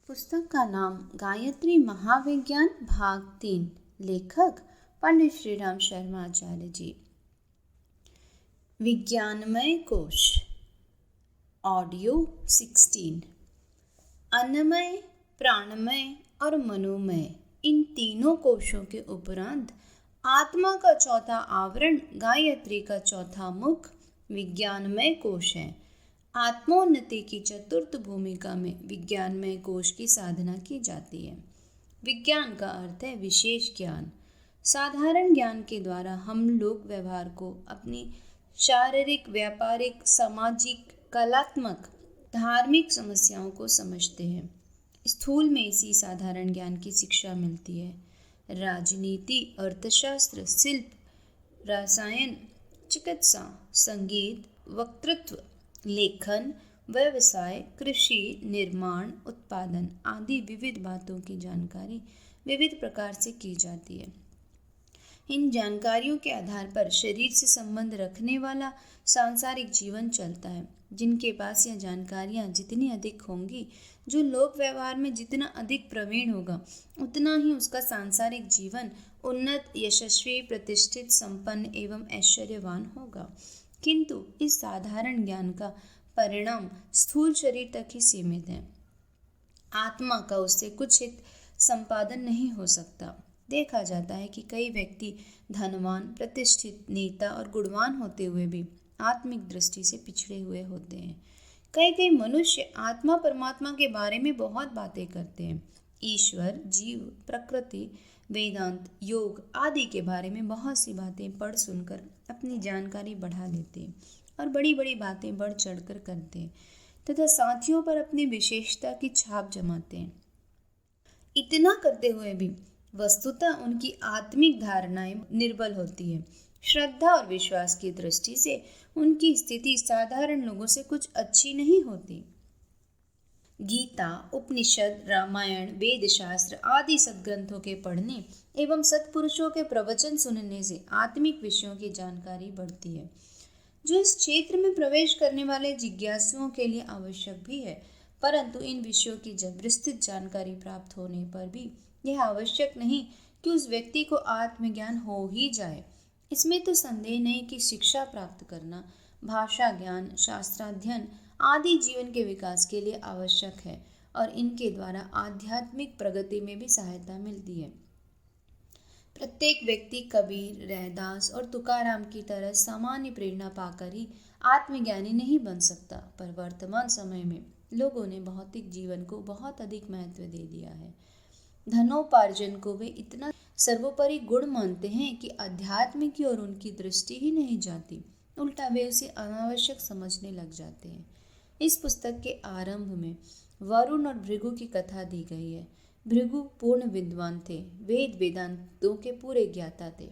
पुस्तक का नाम गायत्री महाविज्ञान भाग 3। लेखक पंडित श्रीराम शर्मा आचार्य जी। विज्ञानमय कोश। ऑडियो 16। अन्नमय, प्राणमय और मनोमय, इन तीनों कोशों के उपरांत आत्मा का चौथा आवरण गायत्री का चौथा मुख विज्ञानमय कोश है। आत्मोन्नति की चतुर्थ भूमिका में विज्ञानमय कोश की साधना की जाती है। विज्ञान का अर्थ है विशेष ज्ञान। साधारण ज्ञान के द्वारा हम लोक व्यवहार को अपनी शारीरिक, व्यापारिक, सामाजिक, कलात्मक, धार्मिक समस्याओं को समझते हैं। स्थूल में इसी साधारण ज्ञान की शिक्षा मिलती है। राजनीति, अर्थशास्त्र, शिल्प, रसायन, चिकित्सा, संगीत, वक्तृत्व, लेखन, व्यवसाय, कृषि, निर्माण, उत्पादन आदि विविध बातों की जानकारी विविध प्रकार से की जाती है। इन जानकारियों के आधार पर शरीर से संबंध रखने वाला सांसारिक जीवन चलता है। जिनके पास यह जानकारियाँ जितनी अधिक होंगी, जो लोक व्यवहार में जितना अधिक प्रवीण होगा, उतना ही उसका सांसारिक जीवन उन्नत, यशस्वी, प्रतिष्ठित, संपन्न एवं ऐश्वर्यवान होगा। किंतु इस साधारण ज्ञान का परिणाम स्थूल शरीर तक ही सीमित है। आत्मा का उससे कुछ हित संपादन नहीं हो सकता। देखा जाता है कि कई व्यक्ति धनवान, प्रतिष्ठित, नेता और गुणवान होते हुए भी आत्मिक दृष्टि से पिछड़े हुए होते हैं। कई मनुष्य आत्मा परमात्मा के बारे में बहुत बातें करते हैं। ईश्वर, जीव, प्रकृति, वेदांत, योग आदि के बारे में बहुत सी बातें पढ़ सुनकर अपनी जानकारी बढ़ा लेते हैं और बड़ी बड़ी बातें बढ़ चढ़कर करते हैं तथा साथियों पर अपनी विशेषता की छाप जमाते हैं। इतना करते हुए भी वस्तुतः उनकी आत्मिक धारणाएं निर्बल होती है। श्रद्धा और विश्वास की दृष्टि से उनकी स्थिति साधारण लोगों से कुछ अच्छी नहीं होती। गीता, उपनिषद, रामायण, वेद शास्त्र आदि सद्ग्रंथों के पढ़ने एवं सत्पुरुषों के प्रवचन सुनने से आत्मिक विषयों की जानकारी बढ़ती है, जो इस क्षेत्र में प्रवेश करने वाले जिज्ञासुओं के लिए आवश्यक भी है। परंतु इन विषयों की जब विस्तृत जानकारी प्राप्त होने पर भी यह आवश्यक नहीं कि उस व्यक्ति को आत्मज्ञान हो ही जाए। इसमें तो संदेह नहीं कि शिक्षा प्राप्त करना, भाषा ज्ञान, शास्त्राध्ययन आदि जीवन के विकास के लिए आवश्यक है और इनके द्वारा आध्यात्मिक प्रगति में भी सहायता मिलती है। प्रत्येक व्यक्ति कबीर, रैदास और तुकाराम की तरह सामान्य प्रेरणा पाकर ही आत्मज्ञानी नहीं बन सकता। पर वर्तमान समय में लोगों ने भौतिक जीवन को बहुत अधिक महत्व दे दिया है। धनोपार्जन को वे इतना सर्वोपरि गुण मानते हैं कि अध्यात्म की ओर उनकी दृष्टि ही नहीं जाती। उल्टा वे उसे अनावश्यक समझने लग जाते हैं। इस पुस्तक के आरंभ में वरुण और भृगु की कथा दी गई है। भृगु पूर्ण विद्वान थे, वेद वेदांतों के पूरे ज्ञाता थे।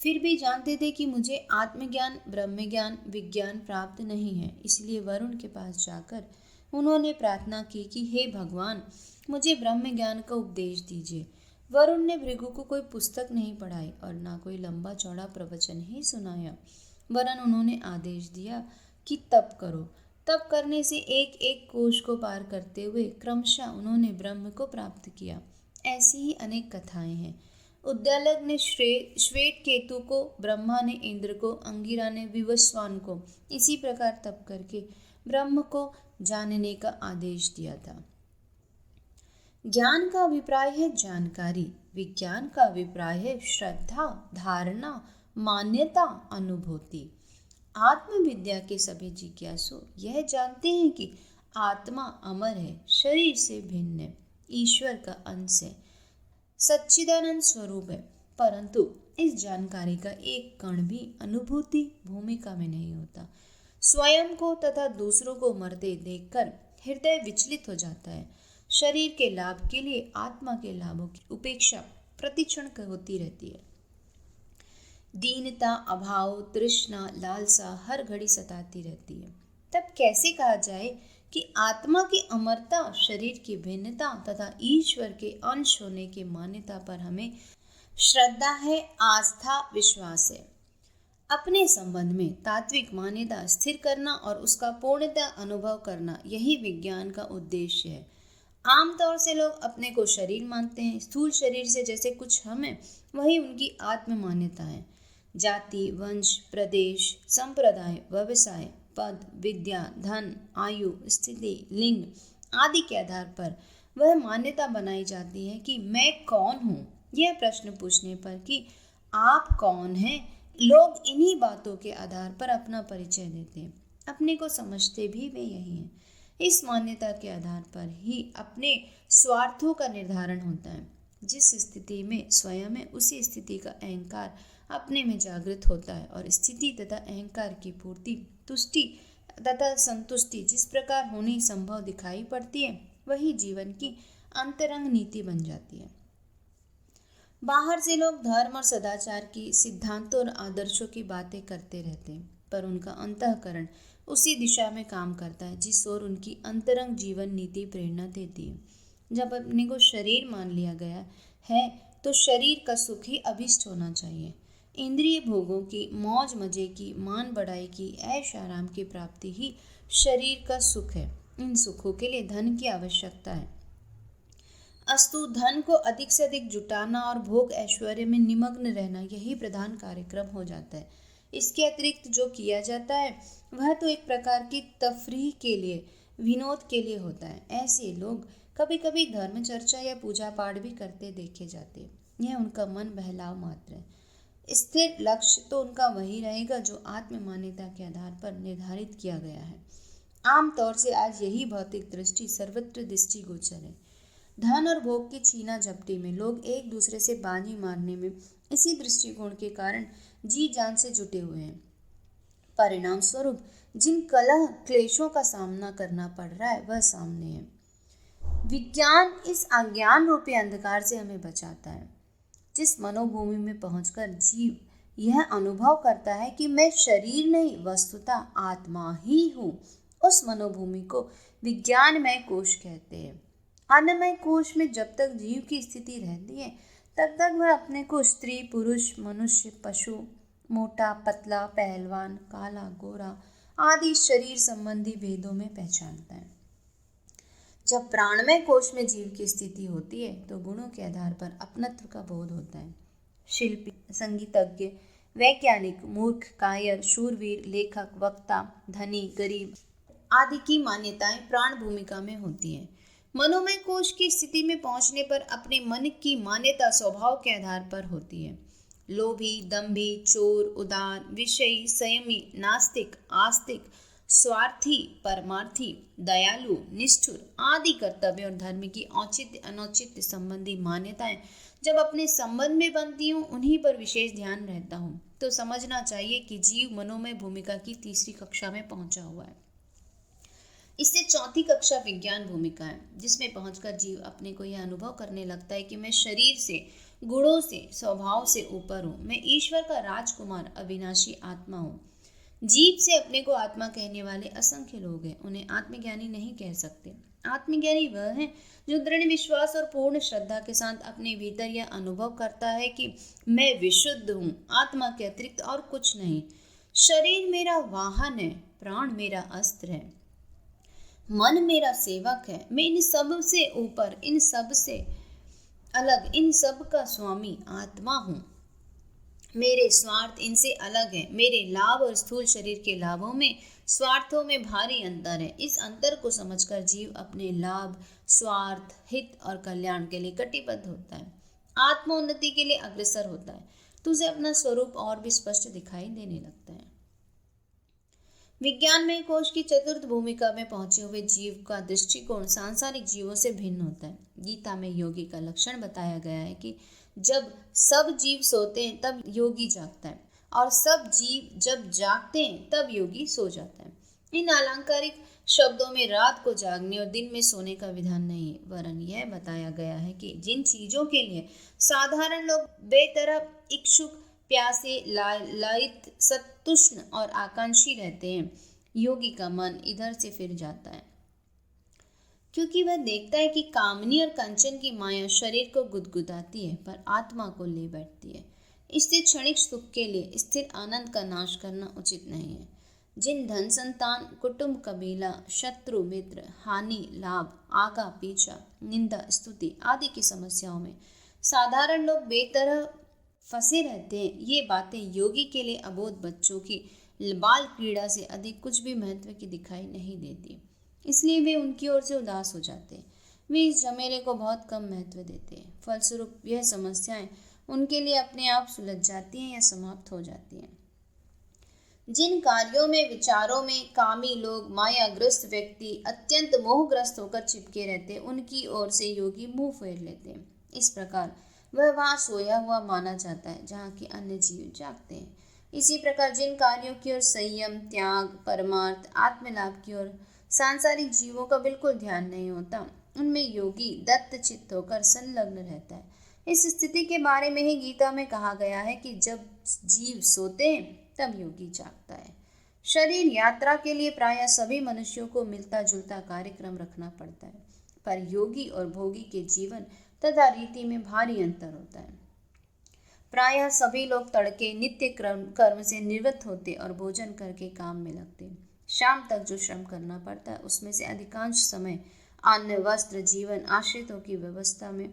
फिर भी जानते थे कि मुझे आत्मज्ञान, ब्रह्मज्ञान, विज्ञान प्राप्त नहीं है। इसलिए वरुण के पास जाकर उन्होंने प्रार्थना की कि हे भगवान, मुझे ब्रह्म ज्ञान का उपदेश दीजिए। वरुण ने भृगु को कोई पुस्तक नहीं पढ़ाई और ना कोई लंबा चौड़ा प्रवचन ही सुनाया, वरन उन्होंने आदेश दिया कि तप करो। तप करने से एक एक कोश को पार करते हुए क्रमशः उन्होंने ब्रह्म को प्राप्त किया। ऐसी ही अनेक कथाएं हैं। उद्दालक ने श्वेत केतु को, ब्रह्मा ने इंद्र को, अंगिरा ने विवस्वान को इसी प्रकार तप करके ब्रह्म को जानने का आदेश दिया था। ज्ञान का अभिप्राय है जानकारी, विज्ञान का अभिप्राय है श्रद्धा, धारणा, मान्यता, अनुभूति। आत्मविद्या के सभी जिज्ञासु यह जानते हैं कि आत्मा अमर है, शरीर से भिन्न है, ईश्वर का अंश है, सच्चिदानंद स्वरूप है। परंतु इस जानकारी का एक कण भी अनुभूति भूमिका में नहीं होता। स्वयं को तथा दूसरों को मरते देखकर हृदय विचलित हो जाता है। शरीर के लाभ के लिए आत्मा के लाभों की उपेक्षा प्रतिक्षण होती रहती है। दीनता, अभाव, तृष्णा, लालसा हर घड़ी सताती रहती है। तब कैसे कहा जाए कि आत्मा की अमरता, शरीर की भिन्नता तथा ईश्वर के अंश होने की मान्यता पर हमें श्रद्धा है, आस्था, विश्वास है। अपने संबंध में तात्विक मान्यता स्थिर करना और उसका पूर्णतः अनुभव करना, यही विज्ञान का उद्देश्य है। आमतौर से लोग अपने को शरीर मानते हैं। स्थूल शरीर से जैसे कुछ हम हैं, वही उनकी आत्म मान्यता है। जाति, वंश, प्रदेश, संप्रदाय, व्यवसाय, पद, विद्या, धन, आयु, स्थिति, लिंग आदि के आधार पर वह मान्यता बनाई जाती है कि मैं कौन हूँ। यह प्रश्न पूछने पर कि आप कौन हैं, लोग इन्हीं बातों के आधार पर अपना परिचय देते हैं। अपने को समझते भी वे यही हैं। इस मान्यता के आधार पर ही अपने स्वार्थों का निर्धारण होता है। जिस स्थिति में स्वयं है, उसी स्थिति का अहंकार अपने में जागृत होता है और स्थिति तथा अहंकार की पूर्ति, तुष्टि तथा संतुष्टि जिस प्रकार होनी संभव दिखाई पड़ती है, वही जीवन की अंतरंग नीति बन जाती है। बाहर से लोग धर्म और सदाचार की सिद्धांतों और आदर्शों की बातें करते रहते हैं, पर उनका अंतःकरण उसी दिशा में काम करता है जिस ओर उनकी अंतरंग जीवन नीति प्रेरणा देती है। जब अपने को शरीर मान लिया गया है तो शरीर का सुख ही अभिष्ट होना चाहिए। इंद्रिय भोगों की, मौज मजे की, मान बढ़ाई की, ऐश आराम की प्राप्ति ही शरीर का सुख है। इन सुखों के लिए धन की आवश्यकता है। अस्तु धन को अधिक से अधिक जुटाना और भोग ऐश्वर्य में निमग्न रहना यही प्रधान कार्यक्रम हो जाता है। इसके अतिरिक्त जो किया जाता है वह तो एक प्रकार की तफरीह के लिए, विनोद के लिए होता है। ऐसे लोग कभी कभी धर्म चर्चा या पूजा पाठ भी करते देखे जाते हैं। यह उनका मन बहलाव मात्र है। स्थिर लक्ष्य तो उनका वही रहेगा जो आत्म मान्यता के आधार पर निर्धारित किया गया है। आमतौर से आज यही भौतिक दृष्टि सर्वत्र दृष्टिगोचर है। धन और भोग की छीना झपटी में लोग एक दूसरे से बाजी मारने में इसी दृष्टिकोण के कारण जी जान से जुटे हुए हैं। परिणाम स्वरूप जिन कलह क्लेशों का सामना करना पड़ रहा है वह सामने है। विज्ञान इस अज्ञान रूपी अंधकार से हमें बचाता है। जिस मनोभूमि में पहुंचकर जीव यह अनुभव करता है कि मैं शरीर नहीं वस्तुतः आत्मा ही हूँ, उस मनोभूमि को विज्ञानमय कोश कहते हैं। अन्नमय कोश में जब तक जीव की स्थिति रहती है तब तक वह अपने को स्त्री, पुरुष, मनुष्य, पशु, मोटा, पतला, पहलवान, काला, गोरा आदि शरीर संबंधी भेदों में पहचानता है। जब प्राणमय कोश में जीव की स्थिति होती है तो गुणों के आधार पर अपनत्व का बोध होता है। शिल्पी, संगीतज्ञ, वैज्ञानिक, मूर्ख, कायर, शूरवीर, लेखक, वक्ता, धनी, गरीब आदि की मान्यताएं प्राण भूमिका में होती हैं। मनोमय कोश की स्थिति में पहुंचने पर अपने मन की मान्यता स्वभाव के आधार पर होती है। लोभी, दंभी, चोर, उदार, विषयी, संयमी, नास्तिक, आस्तिक, स्वार्थी, परमार्थी, दयालु, निष्ठुर आदि कर्तव्य और धर्म की औचित्य अनौचित्य संबंधी मान्यताएं जब अपने संबंध में बनती हूँ, उन्हीं पर विशेष ध्यान रहता हूँ, तो समझना चाहिए कि जीव मनोमय भूमिका की तीसरी कक्षा में पहुंचा हुआ है। इससे चौथी कक्षा विज्ञान भूमिका है, जिसमें पहुंचकर जीव अपने को यह अनुभव करने लगता है कि मैं शरीर से, गुणों से, स्वभाव से ऊपर हूँ। मैं ईश्वर का राजकुमार, अविनाशी आत्मा हूँ। जीव से अपने को आत्मा कहने वाले असंख्य लोग हैं, उन्हें आत्मज्ञानी नहीं कह सकते। आत्मज्ञानी वह है जो दृढ़ विश्वास और पूर्ण श्रद्धा के साथ अपने भीतर यह अनुभव करता है कि मैं विशुद्ध हूँ, आत्मा के अतिरिक्त और कुछ नहीं। शरीर मेरा वाहन है, प्राण मेरा अस्त्र है, मन मेरा सेवक है। मैं इन सब से ऊपर, इन सब से अलग, इन सब का स्वामी आत्मा हूँ। मेरे स्वार्थ इनसे अलग है। मेरे लाभ और स्थूल शरीर के लाभों में, स्वार्थों में भारी अंतर है। इस अंतर को समझकर जीव अपने लाभ, स्वार्थ, हित और कल्याण के लिए कटिबद्ध होता है, आत्मोन्नति के लिए अग्रसर होता है, तो उसे अपना स्वरूप और भी स्पष्ट दिखाई देने लगता है। विज्ञान में कोश की चतुर्थ भूमिका में पहुंचे हुए जीव का दृष्टिकोण सांसारिक जीवों से भिन्न होता है। गीता में योगी का लक्षण बताया गया है कि जब सब जीव सोते हैं तब योगी जागता है, और सब जीव जब जागते हैं तब योगी सो जाता है। इन अलंकारिक शब्दों में रात को जागने और दिन में सोने का विधान नहीं है, वरन यह बताया गया है कि जिन चीजों के लिए साधारण लोग बेतरफ, इच्छुक, प्यासे, लालित, सतुष्ण और आकांक्षी रहते हैं, योगी का मन इधर से फिर जाता है, क्योंकि वह देखता है कि कामनी और कंचन की माया शरीर को गुदगुदाती है पर आत्मा को ले बैठती है। इससे क्षणिक सुख के लिए स्थिर आनंद का नाश करना उचित नहीं है। जिन धन संतान, कुटुंब, कबीला, शत्रु, मित्र, हानि, लाभ, आगा पीछा, निंदा, स्तुति आदि की समस्याओं में साधारण लोग बेतरह फंसे रहते हैं, ये बातें योगी के लिए अबोध बच्चों की बाल क्रीड़ा से अधिक कुछ भी महत्व की दिखाई नहीं देती। इसलिए वे उनकी ओर से उदास हो जाते हैं। वे इस झमेले को बहुत कम महत्व देते हैं। फलस्वरूप यह समस्याएं उनके लिए अपने आप सुलझ जाती हैं या समाप्त हो जाती हैं। जिन कार्यों में, विचारों में कामी लोग, मायाग्रस्त व्यक्ति अत्यंत मोहग्रस्त होकर चिपके रहते, उनकी ओर से योगी मुंह फेर लेते हैं। इस प्रकार वह वहाँ सोया हुआ माना जाता है जहाँ के अन्य जीव जागते हैं। इसी प्रकार जिन कार्यों की ओर संयम, त्याग, परमार्थ, आत्मलाभ की ओर सांसारिक जीवों का बिल्कुल ध्यान नहीं होता, उनमें योगी दत्त चित्त होकर संलग्न रहता है। इस स्थिति के बारे में ही गीता में कहा गया है कि जब जीव सोते हैं तब योगी जागता है। शरीर यात्रा के लिए प्रायः सभी मनुष्यों को मिलता जुलता कार्यक्रम रखना पड़ता है, पर योगी और भोगी के जीवन तथा रीति में भारी अंतर होता है। प्रायः सभी लोग तड़के नित्य कर्म से निवृत्त होते और भोजन करके काम में लगते। शाम तक जो श्रम करना पड़ता है उसमें से अधिकांश समय अन्न, वस्त्र, जीवन, आश्रितों की व्यवस्था में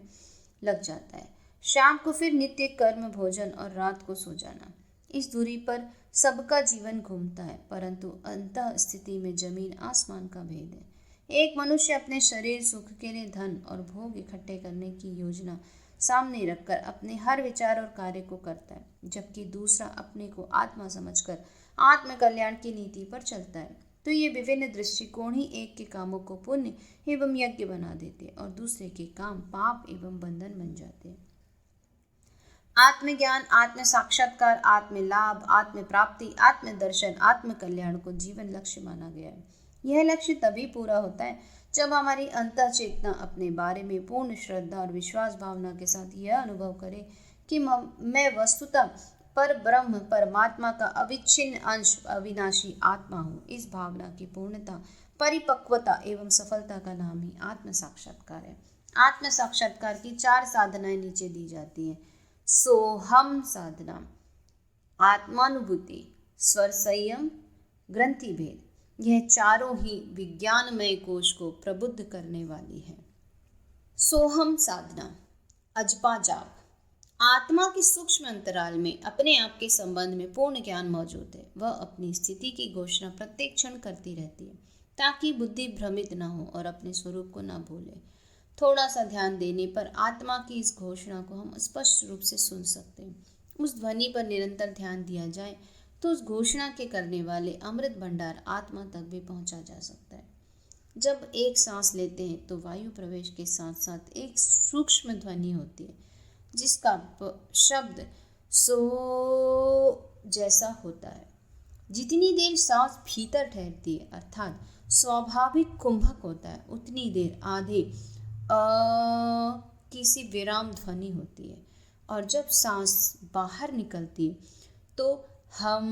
लग जाता है। शाम को फिर नित्य कर्म, भोजन और रात को सो जाना। इस दूरी पर सबका जीवन घूमता है, परंतु अंतः स्थिति में जमीन आसमान का भेद है। एक मनुष्य अपने शरीर सुख के लिए धन और भोग इकट्ठे करने की योजना सामने रखकर अपने हर विचार और कार्य को करता है, जबकि दूसरा अपने को आत्मा समझकर आत्म कल्याण की नीति पर चलता है। तो ये विभिन्न दृष्टिकोण ही एक के कामों को पुण्य एवं यज्ञ बना देते और दूसरे के काम पाप एवं बंधन बन जाते हैं। आत्मज्ञान, आत्म साक्षात्कार, आत्म लाभ, आत्म प्राप्ति, आत्म दर्शन, आत्म कल्याण को जीवन लक्ष्य माना गया है। यह लक्ष्य तभी पूरा होता है जब हमारी अंतः चेतना अपने बारे में पूर्ण श्रद्धा और विश्वास भावना के साथ यह अनुभव करे कि मैं वस्तुतः पर ब्रह्म परमात्मा का अविच्छिन्न अंश, अविनाशी आत्मा हूँ। इस भावना की पूर्णता, परिपक्वता एवं सफलता का नाम ही आत्म साक्षात्कार है। आत्म साक्षात्कार की 4 साधनाएं नीचे दी जाती हैं। सोहम साधना, आत्मानुभूति, स्वर संयम, ग्रंथि भेद, यह चारों ही विज्ञानमय कोश को प्रबुद्ध करने वाली है। सोहम साधना, अजपा जाप। आत्मा के सूक्ष्म अंतराल में अपने आप के संबंध में पूर्ण ज्ञान मौजूद है। वह अपनी स्थिति की घोषणा प्रत्येक क्षण करती रहती है ताकि बुद्धि भ्रमित न हो और अपने स्वरूप को न भूले। थोड़ा सा ध्यान देने पर आत्मा की इस घोषणा को हम स्पष्ट रूप से सुन सकते हैं। उस ध्वनि पर निरंतर ध्यान दिया जाए तो उस घोषणा के करने वाले अमृत भंडार आत्मा तक भी पहुंचा जा सकता है। जब एक सांस लेते हैं तो वायु प्रवेश के साथ साथ एक सूक्ष्म ध्वनि होती है जिसका शब्द सो जैसा होता है। जितनी देर सांस भीतर ठहरती है अर्थात स्वाभाविक कुंभक होता है, उतनी देर आधे किसी विराम ध्वनि होती है, और जब सांस बाहर निकलती है तो हम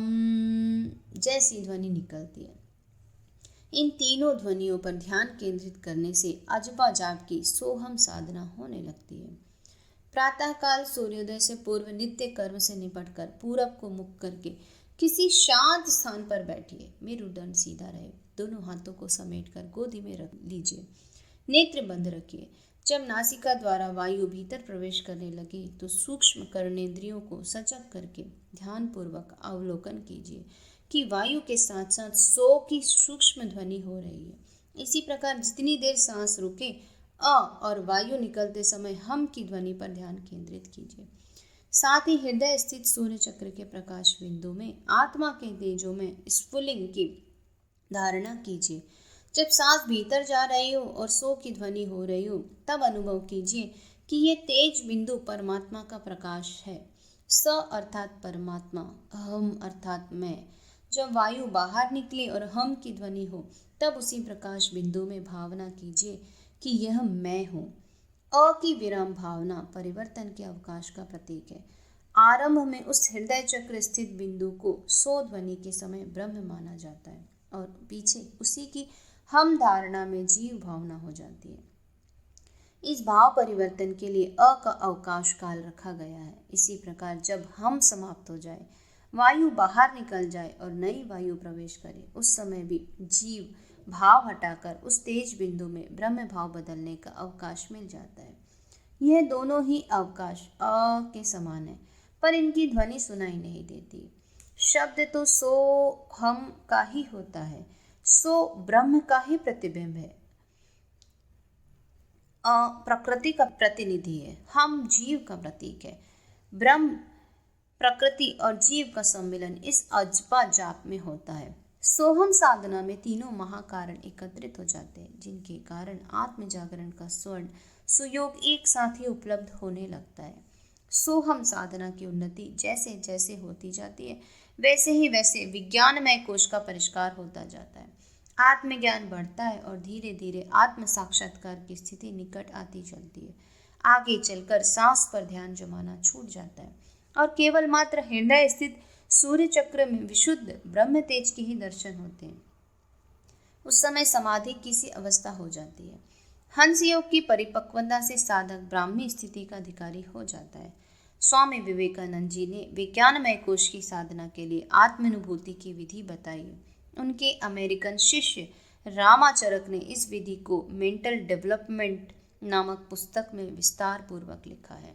जैसी ध्वनि निकलती है। इन तीनों ध्वनियों पर ध्यान केंद्रित करने से अजपा जाप की सोहम साधना होने लगती है। प्रातःकाल सूर्योदय से पूर्व नित्य कर्म से निपटकर पूरब को मुख करके किसी शांत स्थान पर बैठिए। मेरुदंड सीधा रहे, दोनों हाथों को समेटकर गोदी में रख लीजिए, नेत्र बंद रखिए। जब नासिका द्वारा वायु भीतर प्रवेश करने लगे तो सूक्ष्म कर्णेंद्रियों को सजग करके ध्यान पूर्वक अवलोकन कीजिए कि वायु के साथ साथ सो की सूक्ष्म ध्वनि हो रही है। इसी प्रकार जितनी देर सांस रुके अ और वायु निकलते समय हम की ध्वनि पर ध्यान केंद्रित कीजिए। साथ ही हृदय स्थित सूर्य चक्र के प्रकाश बिंदु में आत्मा के तेजों में स्फुलिंग की धारणा कीजिए। जब सांस भीतर जा रही हो और सो की ध्वनि हो रही हो तब अनुभव कीजिए कि ये तेज बिंदु परमात्मा का प्रकाश है। स अर्थात परमात्मा, अहम अर्थात मैं। जब वायु बाहर निकले और हम की ध्वनि हो तब उसी प्रकाश बिंदु में भावना कीजिए कि यह मैं हूँ। अ की विराम भावना परिवर्तन के अवकाश का प्रतीक है। आरंभ में उस हृदय चक्र स्थित बिंदु को सो ध्वनि के समय ब्रह्म माना जाता है और पीछे उसी की हम धारणा में जीव भावना हो जाती है। इस भाव परिवर्तन के लिए अ का अवकाश काल रखा गया है। इसी प्रकार जब हम समाप्त हो जाए, वायु बाहर निकल जाए और नई वायु प्रवेश करे, उस समय भी जीव भाव हटाकर उस तेज बिंदु में ब्रह्म भाव बदलने का अवकाश मिल जाता है। यह दोनों ही अवकाश अ के समान है, पर इनकी ध्वनि सुनाई नहीं देती। शब्द तो सो हम का ही होता है, सो ब्रह्म का ही प्रतिबिंब है, प्रकृति का प्रतिनिधि है, हम जीव का प्रतीक है। ब्रह्म, प्रकृति और जीव का सम्मिलन इस अजपा जाप में होता है। सोहम साधना में तीनों महाकारण एकत्रित हो जाते हैं, जिनके कारण आत्म जागरण का स्वर्ण सुयोग एक साथ ही उपलब्ध होने लगता है। सोहम साधना की उन्नति जैसे जैसे होती जाती है, वैसे ही वैसे विज्ञानमय कोश का परिष्कार होता जाता है। आत्मज्ञान बढ़ता है और धीरे धीरे आत्म साक्षात्कार की स्थिति निकट आती चलती है। आगे चलकर सांस पर ध्यान जमाना छूट जाता है और केवल मात्र हृदय स्थित सूर्य चक्र में विशुद्ध ब्रह्म तेज के ही दर्शन होते हैं। उस समय समाधि की सी अवस्था हो जाती है। हंस योग की परिपक्वता से साधक ब्राह्मी स्थिति का अधिकारी हो जाता है। स्वामी विवेकानंद जी ने विज्ञानमय कोश की साधना के लिए आत्मानुभूति की विधि बताई। उनके अमेरिकन शिष्य रामाचरक ने इस विधि को मेंटल डेवलपमेंट नामक पुस्तक में विस्तार पूर्वक लिखा है।